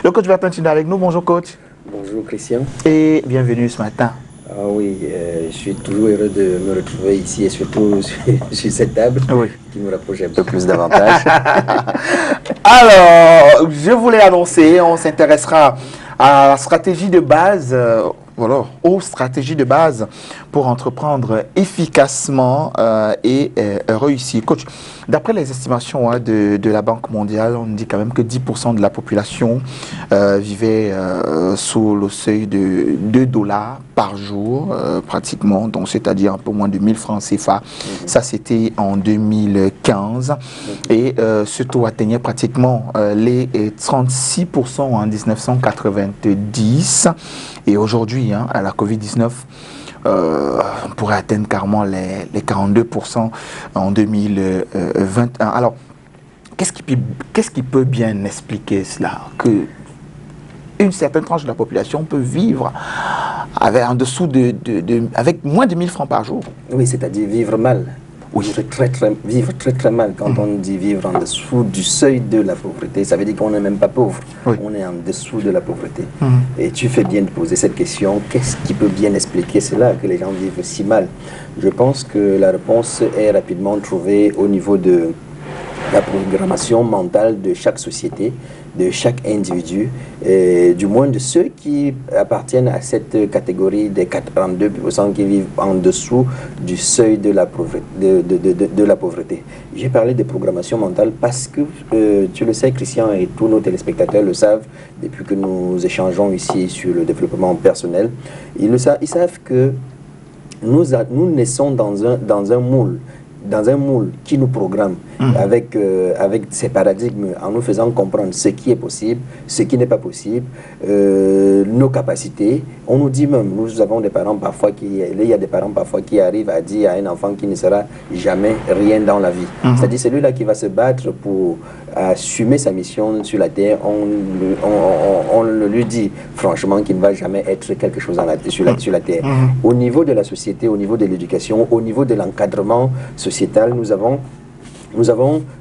Le coach va continuer avec nous. Bonjour coach. Bonjour Christian. Et bienvenue ce matin. Ah oui, je suis toujours heureux de me retrouver ici et surtout sur cette table qui me rapproche un peu plus davantage. Alors, je voulais annoncer, on s'intéressera à la stratégie de base, aux stratégies de base pour entreprendre efficacement et réussir. Coach, d'après les estimations de la Banque mondiale, on dit quand même que 10% de la population vivait sous le seuil de $2 par jour, pratiquement, donc c'est-à-dire un peu moins de 1000 francs CFA. Ça, c'était en 2015. Et ce taux atteignait pratiquement les 36% en 1990. Et aujourd'hui, à la Covid-19, on pourrait atteindre carrément les 42% en 2021. Alors, qu'est-ce qui peut bien expliquer cela? Que une certaine tranche de la population peut vivre avec moins de 1000 francs par jour. Oui, c'est-à-dire vivre mal. Oui. Vivre très mal. Quand on dit vivre en dessous du seuil de la pauvreté, ça veut dire qu'on n'est même pas pauvre. Oui. On est en dessous de la pauvreté. Et tu fais bien de poser cette question. Qu'est-ce qui peut bien expliquer cela, que les gens vivent si mal? Je pense que la réponse est rapidement trouvée au niveau de la programmation mentale de chaque société, de chaque individu, et du moins de ceux qui appartiennent à cette catégorie des 42% qui vivent en dessous du seuil de la pauvreté. J'ai parlé de programmation mentale parce que, tu le sais Christian et tous nos téléspectateurs le savent, depuis que nous échangeons ici sur le développement personnel, ils savent que nous naissons dans un moule qui nous programme avec ces paradigmes, en nous faisant comprendre ce qui est possible, ce qui n'est pas possible, nos capacités. On nous dit même, nous avons des parents parfois il y a des parents parfois qui arrivent à dire à un enfant qui ne sera jamais rien dans la vie. C'est-à-dire celui-là qui va se battre pour assumer sa mission sur la terre, on le lui dit franchement qu'il ne va jamais être quelque chose sur la terre. Au niveau de la société, au niveau de l'éducation, au niveau de l'encadrement sociétal, nous avons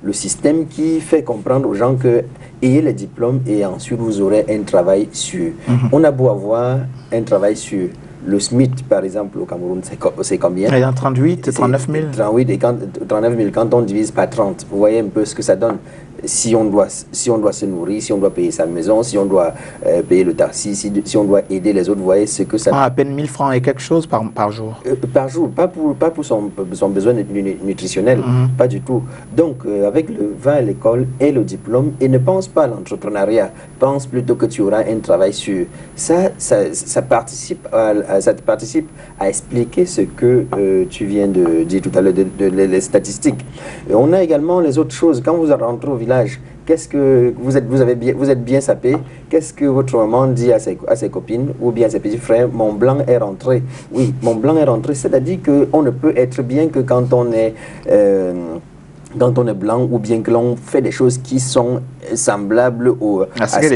le système qui fait comprendre aux gens que ayez les diplômes et ensuite vous aurez un travail sûr. On a beau avoir un travail sûr. Le SMIC, par exemple, au Cameroun, c'est combien? 38, 39 000. 39 000, quand on divise par 30, vous voyez un peu ce que ça donne. Si on doit se nourrir, si on doit payer sa maison, si on doit payer le taxi, si on doit aider les autres, vous voyez ce que ça... À peine 1000 francs et quelque chose par jour. Par jour, pas pour son besoin nutritionnel, pas du tout. Donc, avec va à l'école et le diplôme, et ne pense pas à l'entrepreneuriat, pense plutôt que tu auras un travail sûr. Ça participe à expliquer ce que tu viens de dire tout à l'heure, les statistiques. Et on a également les autres choses. Quand vous rentrez au village, qu'est-ce que vous êtes bien sapé? Qu'est-ce que votre maman dit à ses copines ou bien à ses petits frères? Mon blanc est rentré. Oui, mon blanc est rentré. C'est-à-dire qu'on ne peut être bien que quand on est blanc, ou bien que l'on fait des choses qui sont semblables à ce que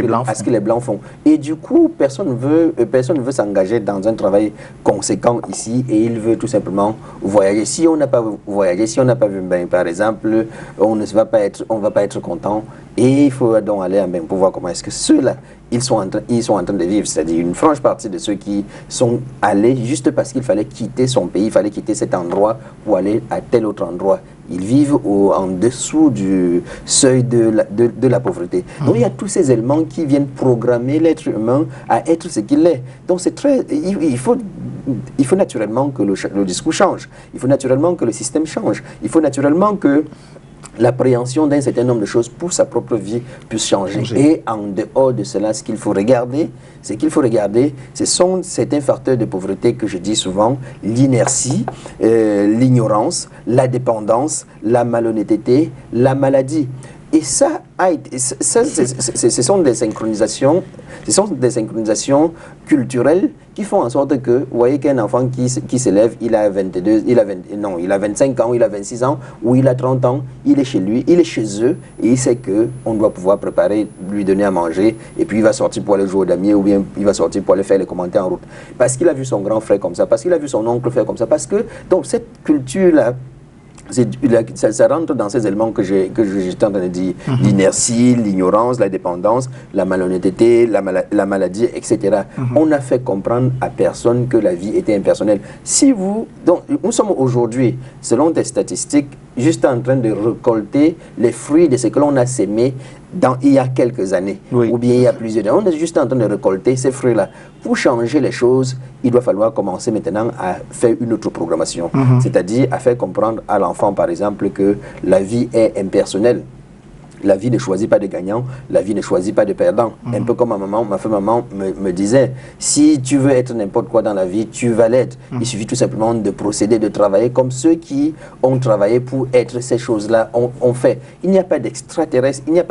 les blancs font. Et du coup, personne ne veut s'engager dans un travail conséquent ici, et il veut tout simplement voyager. Si on n'a pas voyagé, si on n'a pas vu bain, par exemple, on va pas être content, et il faut donc aller à bain pour voir comment est-ce que ceux-là ils sont en train de vivre, c'est-à-dire une franche partie de ceux qui sont allés juste parce qu'il fallait quitter son pays, il fallait quitter cet endroit pour aller à tel autre endroit. Ils vivent en dessous du seuil de la pauvreté. Donc il y a tous ces éléments qui viennent programmer l'être humain à être ce qu'il est. Donc c'est il faut naturellement que le discours change. Il faut naturellement que le système change. Il faut naturellement que l'appréhension d'un certain nombre de choses pour sa propre vie puisse changer. Et en dehors de cela, ce qu'il faut regarder, ce sont certains facteurs de pauvreté que je dis souvent: l'inertie, l'ignorance, la dépendance, la malhonnêteté, la maladie. Et ce sont des synchronisations culturelles qui font en sorte que, vous voyez qu'un enfant qui s'élève, il a 25 ans, il a 26 ans, ou il a 30 ans, il est chez lui, il est chez eux, et il sait qu'on doit pouvoir préparer, lui donner à manger, et puis il va sortir pour aller jouer au damier, ou bien il va sortir pour aller faire les commentaires en route. Parce qu'il a vu son grand frère comme ça, parce qu'il a vu son oncle faire comme ça, parce que, donc cette culture-là, Ça rentre dans ces éléments que j'étais en train de dire. L'inertie, l'ignorance, la dépendance, la malhonnêteté, la maladie, etc. On a fait comprendre à personne que la vie était impersonnelle. Donc, nous sommes aujourd'hui, selon des statistiques, juste en train de récolter les fruits de ce que l'on a sémé il y a quelques années, ou bien il y a plusieurs années. On est juste en train de récolter ces fruits-là. Pour changer les choses, il doit falloir commencer maintenant à faire une autre programmation, c'est-à-dire à faire comprendre à l'enfant, par exemple, que la vie est impersonnelle. La vie ne choisit pas de gagnant, la vie ne choisit pas de perdant. Un peu comme ma maman me disait, si tu veux être n'importe quoi dans la vie, tu vas l'être. Il suffit tout simplement de procéder, de travailler comme ceux qui ont travaillé pour être ces choses-là ont fait. Il n'y a pas d'extraterrestre, il n'y a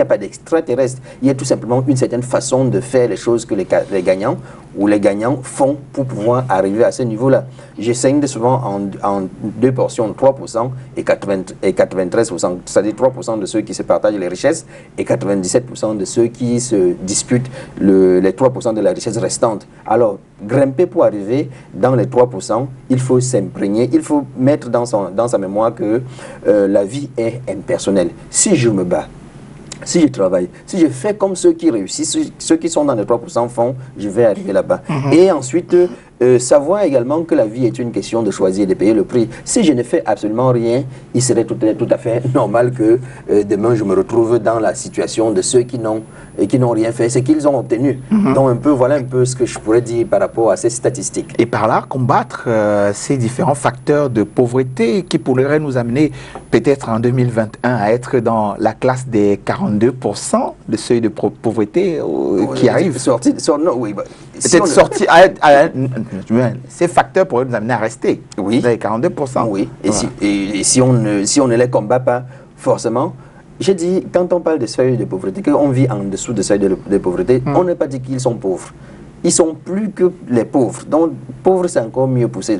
pas d'extraterrestre. Il y a tout simplement une certaine façon de faire les choses que les gagnants ou les gagnants font pour pouvoir arriver à ce niveau-là. J'essaye souvent en deux portions, 3% et 93%, c'est-à-dire 3% de ceux qui se partagent les richesses et 97% de ceux qui se disputent les 3% de la richesse restante. Alors, grimper pour arriver dans les 3%, il faut s'imprégner, il faut mettre dans sa mémoire que la vie est impersonnelle. Si je me bats, si je travaille, si je fais comme ceux qui réussissent, ceux qui sont dans les 3% font, je vais arriver là-bas. Et ensuite, savoir également que la vie est une question de choisir et de payer le prix. Si je ne fais absolument rien, il serait tout à fait normal que demain je me retrouve dans la situation de ceux qui n'ont rien fait, c'est qu'ils ont obtenu. Donc voilà un peu ce que je pourrais dire par rapport à ces statistiques. Et par là, combattre ces différents facteurs de pauvreté qui pourraient nous amener peut-être en 2021 à être dans la classe des 42% de seuil de pauvreté qui arrive. Ces facteurs pourraient nous amener à rester dans les 42%. Oui, et si on ne les combat pas, forcément, j'ai dit, quand on parle de seuil de pauvreté, qu'on vit en dessous de seuil de pauvreté, on n'a pas dit qu'ils sont pauvres. Ils sont plus que les pauvres. Donc, pauvres, c'est encore mieux pour ces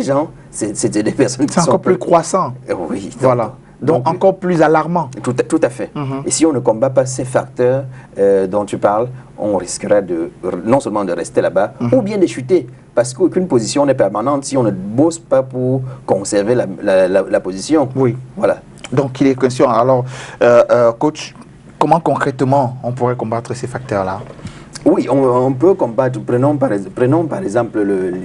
gens, c'est des personnes qui sont... C'est encore plus croissant. Oui. Voilà. Donc encore plus alarmant. Tout à fait. Et si on ne combat pas ces facteurs dont tu parles, on risquera non seulement de rester là-bas, ou bien de chuter. Parce qu'aucune position n'est permanente si on ne bosse pas pour conserver la position. Oui. Voilà. Donc il est question. Alors, coach, comment concrètement on pourrait combattre ces facteurs-là? Oui, on peut combattre, prenons par exemple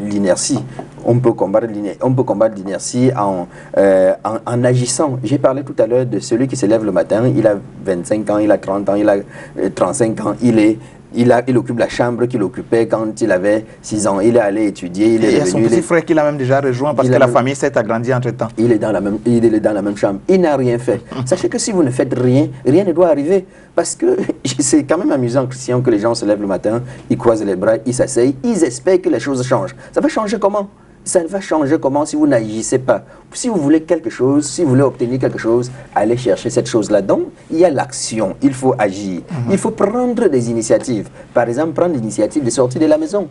l'inertie. On peut combattre l'inertie en agissant. J'ai parlé tout à l'heure de celui qui se lève le matin, il a 25 ans, il a 30 ans, il a 35 ans, il occupe la chambre qu'il occupait quand il avait 6 ans. Il est allé étudier, il y a son petit frère qu'il a même déjà rejoint parce que la famille s'est agrandie entre-temps. Il est dans la même chambre. Il n'a rien fait. Sachez que si vous ne faites rien, rien ne doit arriver. Parce que c'est quand même amusant, Christian, que les gens se lèvent le matin, ils croisent les bras, ils s'asseyent, ils espèrent que les choses changent. Ça va changer comment? Ça va changer comment si vous n'agissez pas? Si vous voulez quelque chose, si vous voulez obtenir quelque chose, allez chercher cette chose-là. Donc, il y a l'action, il faut agir. Il faut prendre des initiatives. Par exemple, prendre l'initiative de sortir de la maison.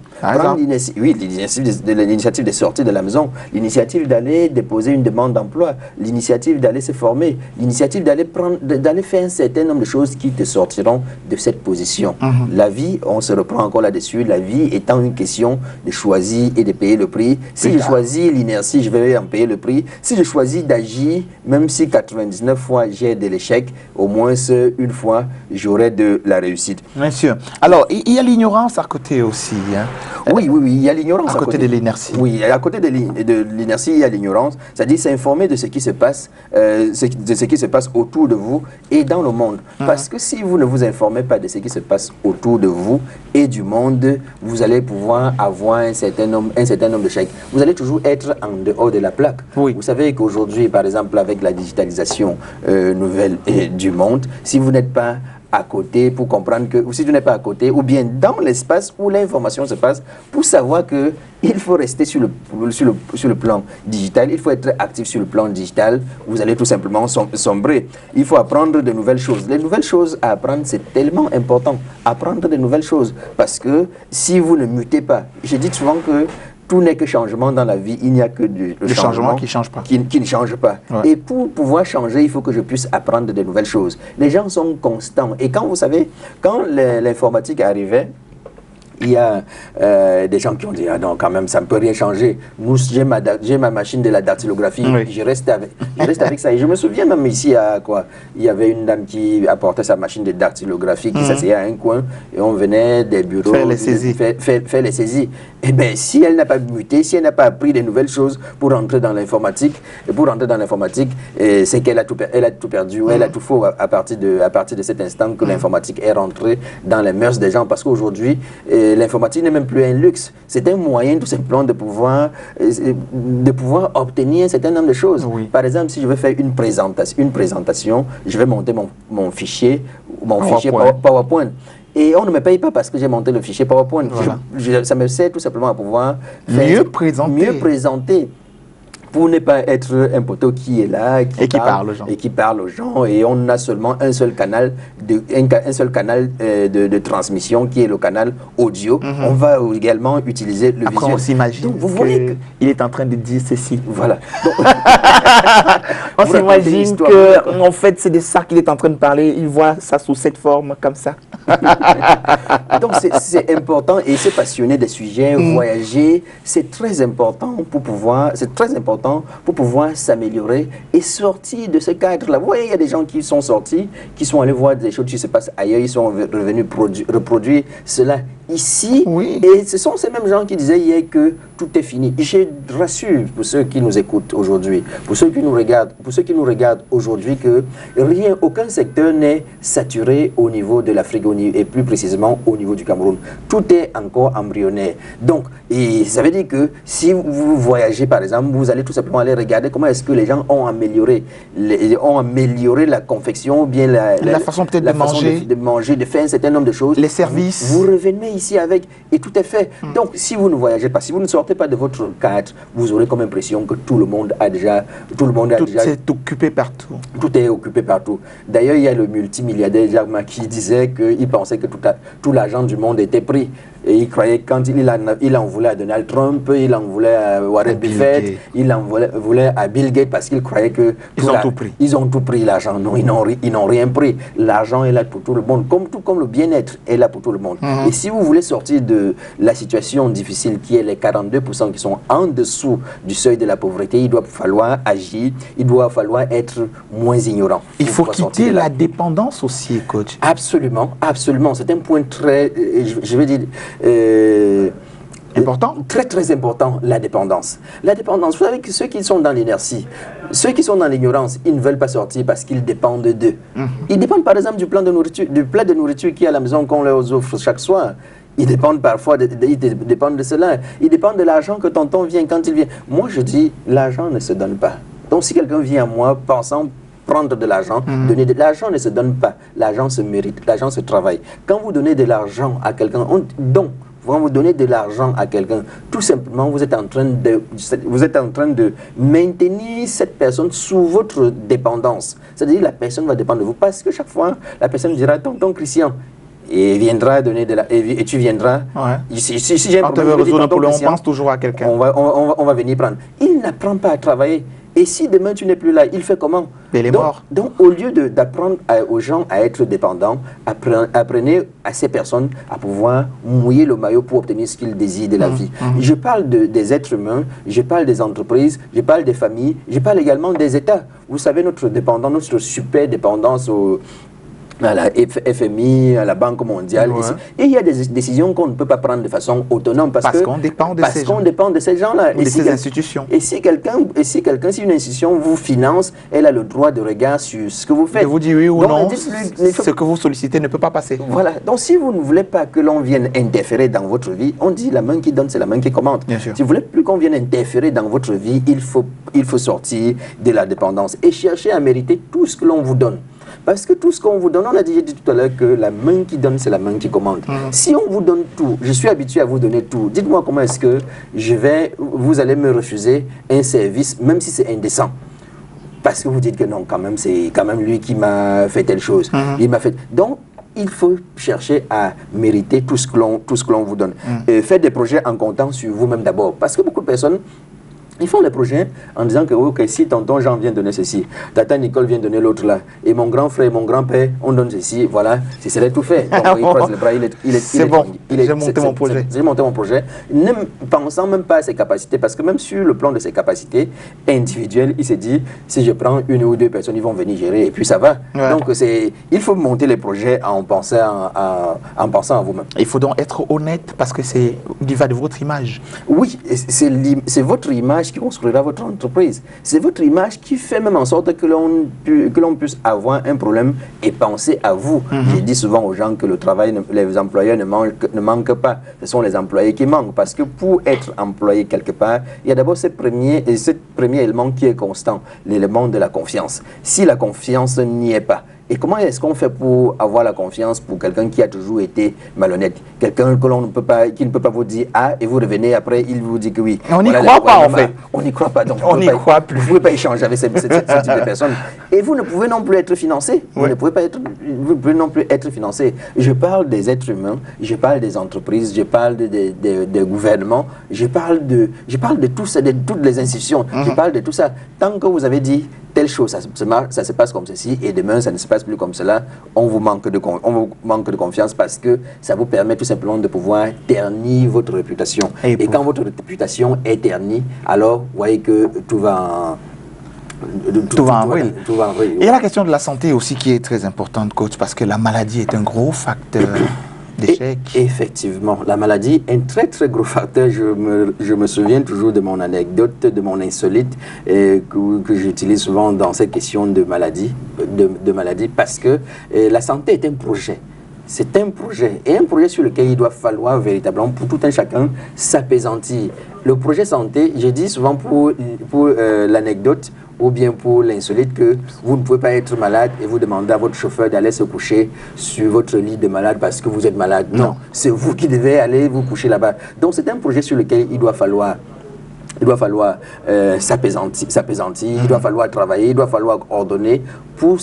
L'initiative de sortir de la maison. L'initiative d'aller déposer une demande d'emploi. L'initiative d'aller se former. L'initiative d'aller faire un certain nombre de choses qui te sortiront de cette position. La vie, on se reprend encore là-dessus, la vie étant une question de choisir et de payer le prix. Si je choisis l'inertie, je vais en payer le prix. Si je choisis d'agir, même si 99 fois j'ai de l'échec, au moins une fois, j'aurai de la réussite. Bien sûr. Alors, il y a l'ignorance à côté aussi. Hein. Oui, il y a l'ignorance à côté de l'inertie. Oui, à côté de l'inertie, il y a l'ignorance. C'est-à-dire s'informer de ce qui se passe, de ce qui se passe autour de vous et dans le monde. Parce que si vous ne vous informez pas de ce qui se passe autour de vous et du monde, vous allez pouvoir avoir un certain nombre d'échecs. Vous allez toujours être en dehors de la plaque. Oui. Vous savez qu'aujourd'hui, par exemple, avec la digitalisation nouvelle du monde, si vous n'êtes pas à côté pour comprendre que, ou si tu n'es pas à côté, ou bien dans l'espace où l'information se passe, pour savoir que il faut rester sur le plan digital, il faut être actif sur le plan digital, vous allez tout simplement sombrer. Il faut apprendre de nouvelles choses. Les nouvelles choses à apprendre, c'est tellement important. Apprendre de nouvelles choses, parce que si vous ne mutez pas, je dis souvent que tout n'est que changement dans la vie, il n'y a que le changement qui ne change pas. Qui ne change pas. Ouais. Et pour pouvoir changer, il faut que je puisse apprendre de nouvelles choses. Les gens sont constants. Et quand vous savez, quand l'informatique arrivait, il y a des gens qui ont dit, ah non, quand même, ça ne peut rien changer. J'ai ma machine de la dactylographie, je reste avec ça. Et je me souviens même ici, il y avait une dame qui apportait sa machine de dactylographie, qui s'asseyait à un coin, et on venait des bureaux faire les saisies. Faire les saisies. Eh bien, si elle n'a pas muté, si elle n'a pas appris de nouvelles choses pour entrer dans l'informatique, c'est qu'elle a tout perdu, elle a tout faux à partir de cet instant que l'informatique est rentrée dans les mœurs des gens. Parce qu'aujourd'hui, l'informatique n'est même plus un luxe. C'est un moyen tout simplement de pouvoir obtenir un certain nombre de choses. Oui. Par exemple, si je veux faire une présentation, je vais monter mon fichier PowerPoint. Et on ne me paye pas parce que j'ai monté le fichier PowerPoint. Voilà. Ça me sert tout simplement à pouvoir mieux présenter. Pour ne pas être un poteau qui est là qui parle aux gens. Et on a seulement un seul canal de transmission qui est le canal audio. On va également utiliser le visuel. On s'imagine qu'il est en train de dire ceci. Voilà. On s'imagine que en fait c'est de ça qu'il est en train de parler. Il voit ça sous cette forme comme ça. Donc c'est important et se passionner des sujets, voyager, c'est très important pour pouvoir s'améliorer et sortir de ce cadre-là. Vous voyez, il y a des gens qui sont sortis, qui sont allés voir des choses qui se passent ailleurs, ils sont revenus reproduire cela ici. Oui. Et ce sont ces mêmes gens qui disaient hier que tout est fini. Et je rassure pour ceux qui nous écoutent aujourd'hui, pour ceux qui nous regardent aujourd'hui, que aucun secteur n'est saturé au niveau de l'Afrique et plus précisément au niveau du Cameroun. Tout est encore embryonnaire. Donc, et ça veut dire que si vous voyagez par exemple, vous allez tout simplement aller regarder comment est-ce que les gens ont amélioré la confection, bien la façon peut-être de manger, de faire un certain nombre de choses. Les services. Vous revenez ici avec et tout est fait. Donc, si vous ne voyagez pas, si vous ne sortez pas de votre cadre, vous aurez comme impression que tout le monde a déjà. Tout est occupé partout. Tout est occupé partout. D'ailleurs, il y a le multimilliardaire Jack Ma qui disait qu'il pensait que tout l'argent du monde était pris. Et il croyait que quand il en voulait à Donald Trump, il en voulait à Warren Buffett, il en voulait à Bill Gates parce qu'il croyait que ils ont tout pris l'argent. Non, ils n'ont rien pris. L'argent est là pour tout le monde, tout comme le bien-être est là pour tout le monde. Et si vous voulez sortir de la situation difficile qui est les 42% qui sont en dessous du seuil de la pauvreté, il doit falloir agir, il doit falloir être moins ignorant. Il faut quitter la dépendance aussi, coach. Absolument, absolument. C'est un point très, je vais dire, important. Très très important, la dépendance. La dépendance, vous savez que ceux qui sont dans l'inertie, ceux qui sont dans l'ignorance, ils ne veulent pas sortir parce qu'ils dépendent d'eux. Ils dépendent par exemple du plat de nourriture qui est à la maison qu'on leur offre chaque soir. Ils dépendent parfois, ils dépendent de cela. Ils dépendent de l'argent que tonton vient quand il vient. Moi je dis, l'argent ne se donne pas. Donc si quelqu'un vient à moi pensant prendre de l'argent, donner de l'argent ne se donne pas. L'argent se mérite, l'argent se travaille. Quand vous donnez de l'argent à quelqu'un, quand vous donnez de l'argent à quelqu'un, tout simplement, vous êtes en train de maintenir cette personne sous votre dépendance. C'est-à-dire la personne va dépendre de vous parce que chaque fois, la personne dira, tonton Christian, et viendra donner de la... Et tu viendras. Ouais. Si j'ai un problème, on pense toujours à quelqu'un. On va venir prendre. Il n'apprend pas à travailler. Et si demain tu n'es plus là, il fait comment? Il est mort. Donc au lieu d'apprendre aux gens à être dépendants, apprenez à ces personnes à pouvoir mouiller le maillot pour obtenir ce qu'ils désirent de la vie. Je parle des êtres humains, je parle des entreprises, je parle des familles, je parle également des États. Vous savez, notre super dépendance à la FMI, à la Banque mondiale. Ouais. Et il y a des décisions qu'on ne peut pas prendre de façon autonome parce qu'on dépend de ces gens-là. Ou de ces institutions. Et si une institution vous finance, elle a le droit de regard sur ce que vous faites. De vous dire oui ou non, ce que vous sollicitez ne peut pas passer. Voilà. Donc si vous ne voulez pas que l'on vienne interférer dans votre vie, on dit la main qui donne, c'est la main qui commande. Bien sûr. Si vous voulez plus qu'on vienne interférer dans votre vie, il faut sortir de la dépendance et chercher à mériter tout ce que l'on vous donne. Parce que tout ce qu'on vous donne, on a déjà dit tout à l'heure que la main qui donne, c'est la main qui commande. Si on vous donne tout, je suis habitué à vous donner tout, dites-moi comment est-ce que vous allez me refuser un service, même si c'est indécent. Parce que vous dites que non, quand même, c'est quand même lui qui m'a fait telle chose. Il m'a fait... Donc, il faut chercher à mériter tout ce que l'on vous donne. Faites des projets en comptant sur vous-même d'abord. Parce que beaucoup de personnes Ils font les projets en disant que ok, si tonton Jean vient donner ceci, tata Nicole vient donner l'autre là, et mon grand frère et mon grand-père, on donne ceci, voilà, ce serait tout fait. Donc il croise les bras, c'est bon, j'ai monté mon projet. J'ai monté mon projet, ne pensant même pas à ses capacités, parce que même sur le plan de ses capacités individuelles, il s'est dit, si je prends une ou deux personnes, ils vont venir gérer, et puis ça va. Ouais. Donc il faut monter les projets en pensant à vous-même. Il faut donc être honnête, parce que il va de votre image. Oui, c'est votre image qui construira votre entreprise. C'est votre image qui fait même en sorte que l'on puisse avoir un problème et penser à vous. Je dis souvent aux gens que le travail, les employeurs ne manquent pas. Ce sont les employés qui manquent. Parce que pour être employé quelque part, il y a d'abord ce premier élément qui est constant, l'élément de la confiance. Si la confiance n'y est pas, et comment est-ce qu'on fait pour avoir la confiance pour quelqu'un qui a toujours été malhonnête? Quelqu'un qui ne peut pas vous dire A et vous revenez après, il vous dit que oui. On n'y croit pas en fait. On n'y croit pas. Donc on n'y croit plus. Vous ne pouvez pas échanger avec ce type de personnes. Et vous ne pouvez non plus être financé. Vous ne pouvez non plus être financé. Je parle des êtres humains, je parle des entreprises, je parle des gouvernements, je parle de tout ça, de toutes les institutions. Je parle de tout ça. Tant que vous avez dit telle chose, ça se passe comme ceci, et demain ça ne se passe plus comme cela, on vous manque de confiance parce que ça vous permet tout simplement de pouvoir ternir votre réputation. Et quand votre réputation est ternie, alors vous voyez que tout va en vrille. Et il y a la question de la santé aussi qui est très importante, coach, parce que la maladie est un gros facteur d'échec. Effectivement, la maladie est un très très gros facteur. Je me souviens toujours de mon anecdote, de mon insolite que j'utilise souvent dans ces questions de maladie, parce que la santé est un projet. C'est un projet, et un projet sur lequel il doit falloir véritablement, pour tout un chacun, s'apaisantir. Le projet santé, je dis souvent pour l'anecdote, ou bien pour l'insolite, que vous ne pouvez pas être malade et vous demandez à votre chauffeur d'aller se coucher sur votre lit de malade parce que vous êtes malade. Non, c'est vous qui devez aller vous coucher là-bas. Donc c'est un projet sur lequel il doit falloir s'apaisantir, il doit falloir travailler, il doit falloir ordonner pour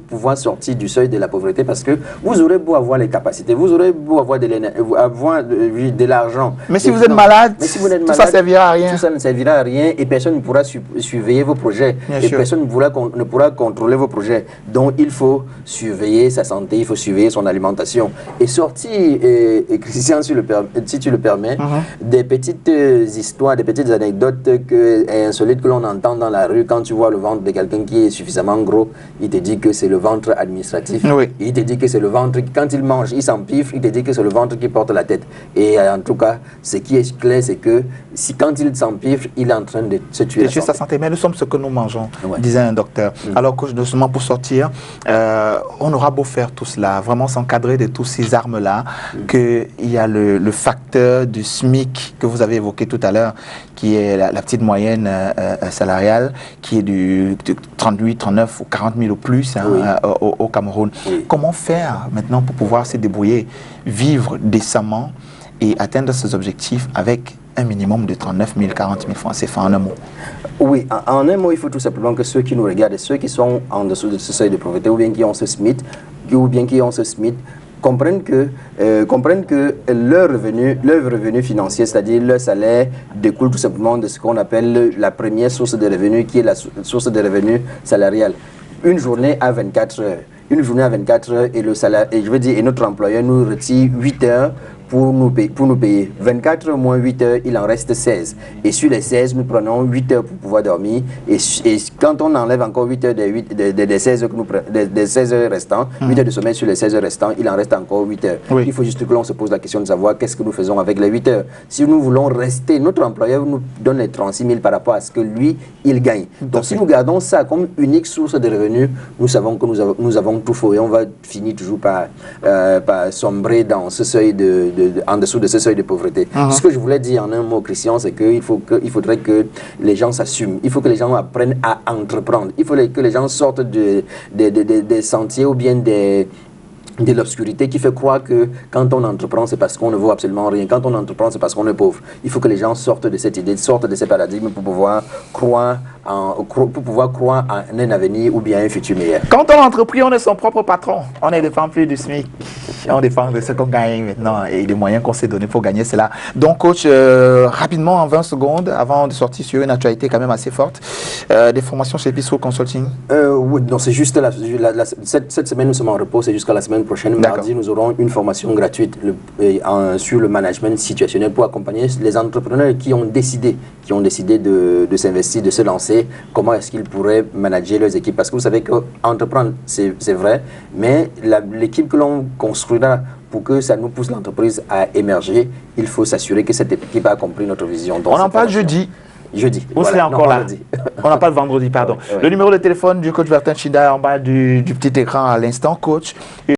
pouvoir sortir du seuil de la pauvreté, parce que vous aurez beau avoir les capacités, vous aurez beau avoir de l'argent. Mais si vous êtes malade, tout ça servira à rien. Tout ça ne servira à rien et personne ne pourra surveiller vos projets. Personne ne pourra contrôler vos projets. Donc il faut surveiller sa santé, il faut surveiller son alimentation. Et sortir, Christian, si tu le permets, des petites histoires, des petites anecdotes insolites que l'on entend dans la rue quand tu vois le ventre de quelqu'un qui est suffisamment gros. Il te dit que c'est le ventre administratif. Oui. Il te dit que c'est le ventre, quand il mange, il s'empiffre, il te dit que c'est le ventre qui porte la tête. Et en tout cas, ce qui est clair, c'est que quand il s'empiffre, il est en train de se tuer. Sa santé. Mais nous sommes ce que nous mangeons, disait un docteur. Alors que justement, pour sortir, on aura beau faire tout cela, vraiment s'encadrer de tous ces armes-là, qu'il y a le facteur du SMIC que vous avez évoqué tout à l'heure, qui est la petite moyenne salariale, qui est de 38, 39 ou 40 000 ou plus au Cameroun. Comment faire maintenant pour pouvoir se débrouiller, vivre décemment et atteindre ces objectifs avec un minimum de 39 000, 40 000 francs CFA en un mot? Oui, en un mot, il faut tout simplement que ceux qui nous regardent et ceux qui sont en dessous de ce seuil de pauvreté ou bien qui ont ce SMIC, comprennent que leur revenu financier, c'est-à-dire leur salaire, découle tout simplement de ce qu'on appelle la première source de revenus, qui est la source de revenus salariale. Une journée à 24 heures. Une journée à 24 heures et et notre employeur nous retire 8 heures pour nous payer. 24 heures moins 8 heures, il en reste 16. Et sur les 16, nous prenons 8 heures pour pouvoir dormir. Et quand on enlève encore 8 heures des 16 heures, des 16 heures restants, 8 heures de sommeil sur les 16 heures restants, il en reste encore 8 heures. Il faut juste que l'on se pose la question de savoir qu'est-ce que nous faisons avec les 8 heures. Si nous voulons rester, notre employeur nous donne les 36 000 par rapport à ce que lui, il gagne. Donc si nous gardons ça comme unique source de revenus, nous savons que nous avons tout faux et on va finir toujours par sombrer dans ce seuil en dessous de ce seuil de pauvreté. Ce que je voulais dire en un mot, Christian, c'est qu'il faudrait que les gens s'assument. Il faut que les gens apprennent à entreprendre. Il faut que les gens sortent des sentiers ou bien de l'obscurité qui fait croire que quand on entreprend, c'est parce qu'on ne vaut absolument rien. Quand on entreprend, c'est parce qu'on est pauvre. Il faut que les gens sortent de cette idée, sortent de ces paradigmes pour pouvoir croire pour pouvoir croire en un avenir ou bien un futur meilleur. Quand on entreprit, on est son propre patron. On ne dépend plus du SMIC. On dépend de ce qu'on gagne maintenant et des moyens qu'on s'est donnés pour gagner cela. Donc, coach, rapidement, en 20 secondes, avant de sortir sur une actualité quand même assez forte, des formations chez Peaceful Consulting. Oui, non, c'est juste cette semaine, nous sommes en repos, c'est jusqu'à la semaine prochaine. Mardi, nous aurons une formation gratuite sur le management situationnel pour accompagner les entrepreneurs qui ont décidé de s'investir, de se lancer, comment est-ce qu'ils pourraient manager leurs équipes. Parce que vous savez qu'entreprendre, c'est vrai, mais l'équipe que l'on construira pour que ça nous pousse l'entreprise à émerger, il faut s'assurer que cette équipe a compris notre vision. On en parle jeudi. Jeudi. Vous serez encore là. On n'a pas le vendredi, pardon. Le numéro de téléphone du coach Bertin Chida en bas du petit écran à l'instant, coach.